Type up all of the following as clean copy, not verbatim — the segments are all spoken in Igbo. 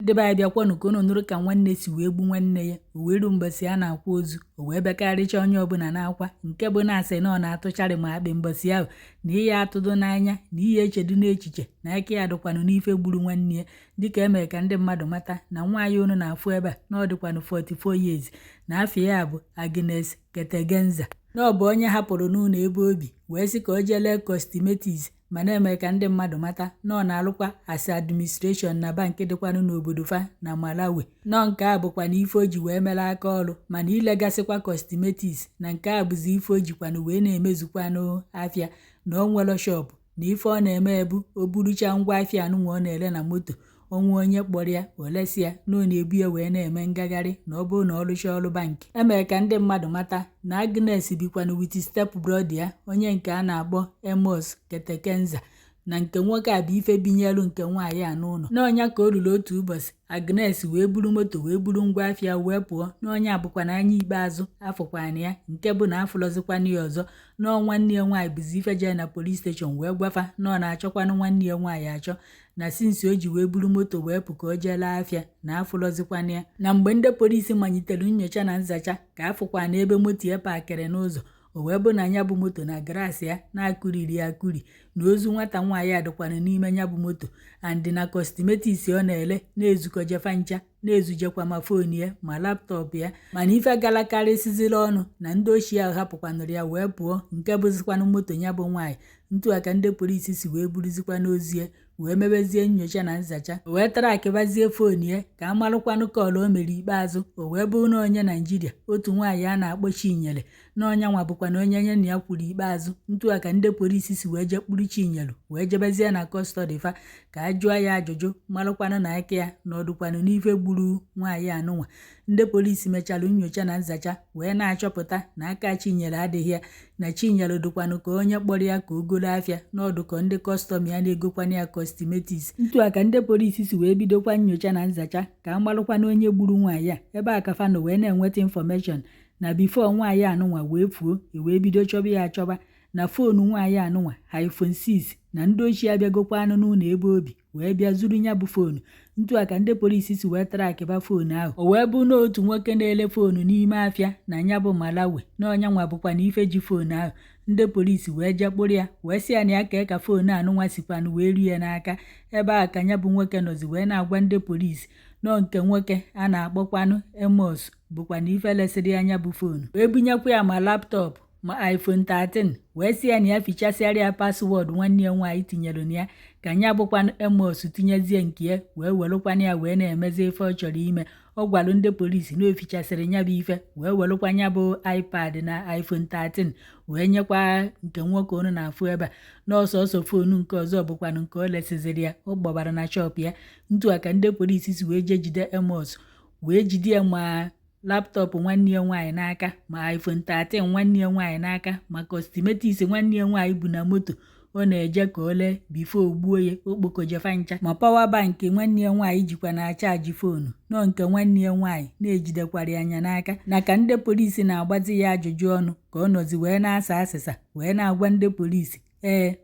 Ndị be anyị bịakwanụ ka unu nụrụ ka nwanne si wee gbu nwanne ya, o wee ruo mbọsị a na-akwa ozu, o wee bekarịcha onye ọbụla na-akwa nke bụ na-asị na ọ na-atụcharị ma akpị mbọsị ahụ na ihe atụdo n'anya na ihe echedu n'echiche na aka ya dịkwanụ n'ife gburu nwanne ya, dịka emere ka ndị mmadụ mata na nwaanyị unu na-afụ ebe a na ọ dịkwanụ 44 years na afọ ya bụ Agnes Ketegenza, na ọ bụ onye hapụrụ n'ụlọ ebe obi wee sị ka o jee lee cosmetics ma na-eme ka ndị mmadụ mata na ọ na-alụkwa as administration na bankị dịkwanụ n'obodo fa na Malawi. Nọ nke a bụkwa na ife o ji wee mere aka ọrụ mana ilegasịkwa cosmetics na nke a bụzi ife o jikwanụ wee na-emezukwanụ afịa na o nwere shop na ife ọ na-eme ebu o burucha ngwa afịa anụnwa ọ na-ele na moto onwe onye kpọrọ ya olesi ya na ọ na-ebu ya wee na-eme ngagharị na ọ bụrụ na ọ rụcha ọrụ bankị. Emere ka ndị mmadụ mata na Agnes bikwanụ with step brother ya onye nke a na-akpọ Amos Ketegenza, na nke nwoke a bụ ife binyelu nke nwaanyị a n'ụlọ. N'ọnya ka o ruru otu ụbọchị Agnes wee buru moto wee buru ngwa afịa wee pụọ, n'ọnya bụkwa na anya ikpeazụ afụkwana ya nke bụ na afụlọzikwana ya ọzọ na nwanne ya nwaanyị bụzi ife jee na police station wee gwafa na ọ na-achọkwanụ nwanne ya nwaanyị achọ, na sinsi o ji wee buru moto wee pụ ka o jeela afịa na afụlọzikwana ya. Na mgbe ndị polisi manyitere nyocha na nzacha ka afụkwa na ebe moto ya pakịrị n'ụzọ, o wee bụ na ya bụ moto na graasị ya na-akụriri akụri na ozu nwata nwaanyị adịkwana n'ime ya bụ moto and na cosmetics ọ na-ele na-ezukọjefa ncha na-ezujekwa ma fon ya ma laptọpụ ya, mana ife galakarịsiziri ọnụ na ndị ochie ahụ hapụkwanụrụ ya wee pụọ nke bụzikwanụ moto ya bụ nwaanyị. Ntu aka ndị polisi si wee buruzikwana ozi ya wee mebezie nyocha na nzacha, o wee tara akịbazie fon ya ka a marụkwanụ kọlụ o mere ikpeazụ, o wee bụrụ na onye Naijiria otu nwaanyị a na-akpọ Chinyere na ọnya nwa bụkwana onye nye na ya kwuru ikpeazụ. Ntu aka ndị polisi si wee jekpuru Chinyere wee jebezie na kọstọdị fa ka a jụọ ya ajụjụ marụkwanụ na aka ya na ọdụkwanụ n'ife gburu nwaanyị anụnwa. Ndị polisi mechalụ nyocha na nzacha wee na-achọpụta na aka Chinyere adịghị ya, na Chinyere dụkwanụ ka onye kpọrọ ya ka o golo afịa n'ọdụkọ ndị kọstọm ya na-egokwana ya cosmetics. Ntu aka ndị polisi si wee bidokwa nyocha na nzacha ka a marụkwana onye gburu nwaanyị a, ebe a ka fano wee na-enweta infọmeshọn na bifo nwaanyị anụnwa wee fuo wee bido chọba ya achọba na foonu nwaanyị anụnwa iPhone 6 na ndị ochie abịagokwa anụ n'ụlọ ebe obi wee bịa zuru ya bụ foonu. Ntu aka ndị polisi si wee tara akịba foonu ahụ, o wee bụ na otu nwoke na-ele foonu n'ime afịa na ya bụ Malawi na ọnya nwa bụkwa na ife ji foonu ahụ. Ndị polisi wee jekpụrụ ya wee sị ya na ya ka foonu anụnwa sikwanụ wee rie n'aka. Ebe a ka ya bụ nwoke nọzi wee na-agwa ndị polisi nọ nke nwoke a na-akpọkwanụ Amos bụkwa na ife lesịrị anya bụ foonu, wee bunyekwa ya ma laptọpụ ma iPhone 13 wee sị ya na ya fichasịara ya paswọọdụ nwanne ya nwaanyị tinyere na ya ka ya bụkwanụ Amos tinyezie nke ya wee welụkwana ya wee na-emezi ife ọ chọrọ ime. Ọ gwalụ ndị polisi na o fichasịrị ya bụ ife wee welụkwa ya bụ iPad na iPhone 13 wee nyekwa nke nwoke onu na-afụ ebe a na ọsọsọ foonu nke ọzọ bụkwanụ nke o lesiziri ya ọ gbabara na shop ya. Ntu aka ndị polisi si wee jee jide Amos wee jide ya ma laptọpụ nwanne ya nwaanyị n'aka ma iPhone 13 nwanne ya nwaanyị n'aka ma cosmetics nwanne ya nwaanyị bụ na moto ọ na-eje ka o lee bifo ogbuo ya okpokojefa ncha ma pawa bankị nwanne ya nwaanyị jikwa na-achaji foonu nọ nke nwanne ya nwaanyị na-ejidekwara anya n'aka. Na ka ndị polisi na-agbazi ya ajụjụ ọnụ ka ọ nọzi wee na-asa asịsa wee na-agwa ndị polisi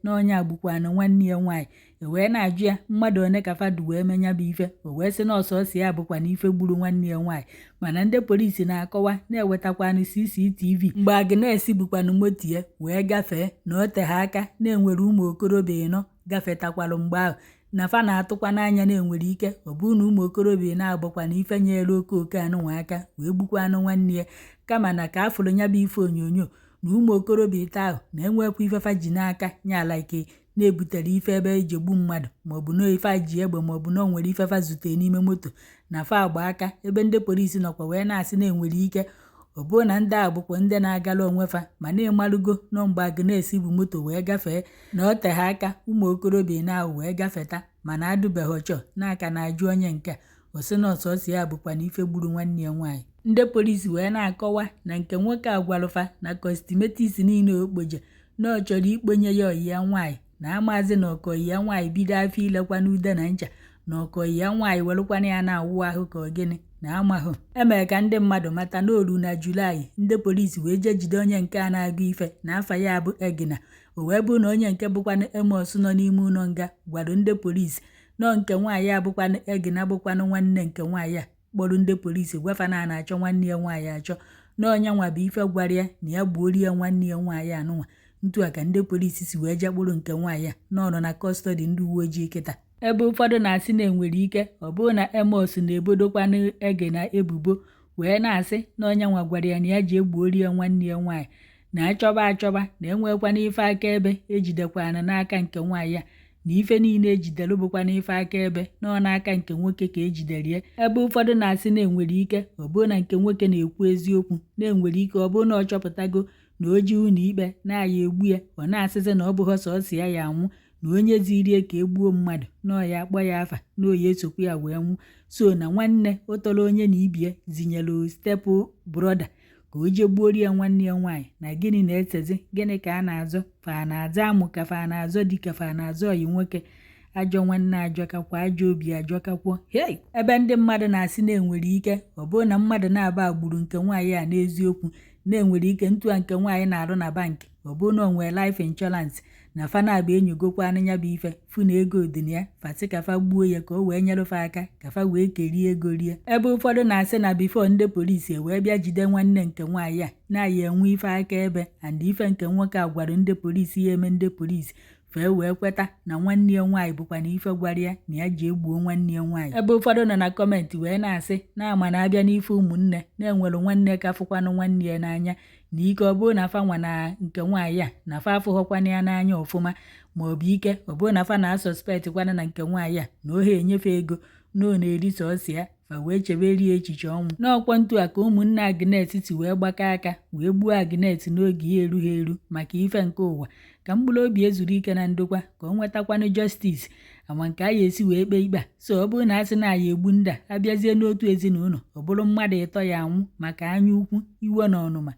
na onye agbukwanụ nwanne ya nwaanyị. Wee na-ajụ ya mmadụ one ka fadu wee menya bụ ife, o wee sị na ọsọsọ ya bụkwa na ife gburu nwanne ya nwaanyị. Mana ndị polisi na-akọwa na-ewetakwanụ CCTV mgbe Agnes bụkwanụ moto ya wee gafee na o tegha aka na-enwere ụmụ okorobịa ịnọ gafetakwalụ mgbe ahụ na fa na-atụkwa n'anya na-enwere ike ọ bụ na ụmụ okorobịa na-abụkwa na ife nyere oke anụnwa aka wee gbukwanụ nwanne ya, kama na ka afụrụ ya bụ ife onyonyo na ụmụ okorobịa ite ahụ na-enwekwa ifefa ji n'aka nya ala ike na-ebutere ife ebe eji egbu mmadụ maọbụ na ife ji egbe maọbụ na o nwere ifefa zute n'ime moto na fa agba aka. Ebe ndị polisi nọkwa wee na-asị na-enwere ike ọ bụ na ndị a bụkwa ndị na-agala onwefa ma na-ịmalụgo nọ mgbe Agnes bụ moto wee gafee na o tegha aka ụmụ okorobịa na-ahụ wee gafeta mana adụbeghị chọọ n'aka na-ajụ onye nke o sị na ọsọsọ ya bụkwa na ife gburu nwanne ya nwaanyị. Ndị polisi wee na-akọwa na nke nwoke a gwalụfa na cosmetics niile okpoje na ọ chọrọ ikponye ya ọyi ya nwaanyị na amazi na ọkọyi ya nwaanyị bido afọ ilekwa n'ude na ncha na ọkọyi ya nwaanyị welụkwana ya na-awụ ahụ ka ọ gịnị na amahụ. Emere ka ndị mmadụ mata na oru na Julaị ndị polisi wee jee jide onye nke a na-agụ ife na afa ya bụ Egina. O wee bụ na onye nke bụkwanụ Amos nọ n'ime ụlọ nga gwara ndị polisi nọọ nke nwaanyị abụkwanụ Egina bụkwanụ nwanne nke nwaanyị a kpọrọ ndị polisi gwafa na na-achọ nwanne ya nwaanyị achọ n'ọnya nwa bụ ife gwara ya na ya gbuorie ya nwanne ya nwaanyị anụnwa. Ntu a ka ndị polisi si wee jekpụrụ nke nwaanyị a nọ na kọstọdi ndị uwe ojii kịta. Ebe ụfọdụ na-asị na enwere ike ọ bụrụ na Amos na-ebodokwanụ Egina ebubo wee na-asị na onye nwa gwara ya na ya ji egbuori ya nwanne ya nwaanyị na achọba na enwekwana ife akaebe ejidekwana n'aka nke nwaanyị a na ife niile ejidere bụkwana ife akaebe nọ n'aka nke nwoke ka ejidere ya. Ebe ụfọdụ na-asị na enwere ike ọ bụrụ na nke nwoke na-ekwu eziokwu na enwere ike ọ bụrụ na ọ chọpụtago na o ji ụlọ ikpe na-aya egbu ya ọ na-asịzi na ọ bụghị sọsọ ya anwụ na onye zirie ka egbuo mmadụ na ọya akpọ ya afa na oya esokwu ya wee nwụ. So na nwanne ụtọrọ onye na ibie zinyere stepụ broda ka o jee gbuori ya nwanne ya nwaanyị na gịnị na-esezi gịnị ka a na-azọ fa na-azọ amụ ka fa na-azọ di ka fa na-azọ ọyi nwoke. Ajọ nwanne ajọkakwa ajọ obi ajọkakwuo. Ebe ndị mmadụ na-asị na enwere ike ọ bụrụ na mmadụ na-aba gburu nke nwaanyị a n'eziokwu na enwere ike ntu a nke nwaanyị na-arụ na bankị ọ bụrụ na o nwee life insurance na fa na-abụ enyogokwa anya bụ ife fụ na ego dị na ya fasị ka fa gbuo ya ka o wee nyere fa aka ka fa wee kerie ego rie. Ebe ụfọdụ na-asị na bifo ndị polisi wee bịa jide nwanne nke nwaanyị a na-aya enwe ife akaebe and ife nke nwoke a gwara ndị polisi ya eme ndị polisi fee wee kweta na nwanne ya nwaanyị bụkwa na ife gwara ya na ya ji egbuo nwanne ya nwaanyị. Ebe ụfọdụ nọ na kọmentị wee na-asị na ama na-abịa n'ife ụmụnne na-enwere nwanne ka fụkwanụ nwanne ya n'anya na ike ọ bụrụ na fa nwa na nke nwaanyị a na fa afụghọkwana ya n'anya ọfụma maọbụ ike ọ bụrụ na fa na-asọspekt kwana na nke nwaanyị a na ohe enyefe ego na ọ na-eri sọsọ ya fa wee cheberie echiche ọnwụ. N'ọkwa ntu a ka ụmụnne Agnes si wee gbakọ aka wee gbuo Agnes n'oge ya erughị eru maka ife nke ụwa ka mkpụrụ obi ezuru ike na ndokwa ka ọ nwetakwanụ justice ama nke a ya esi wee kpee ikpe a. So ọ bụrụ na asị na ya egbu ndị a abịazie n'otu ezinụlọ ọ bụrụ mmadụ ịtọ ya anwụ maka anya ukwu iwe na ọnụma.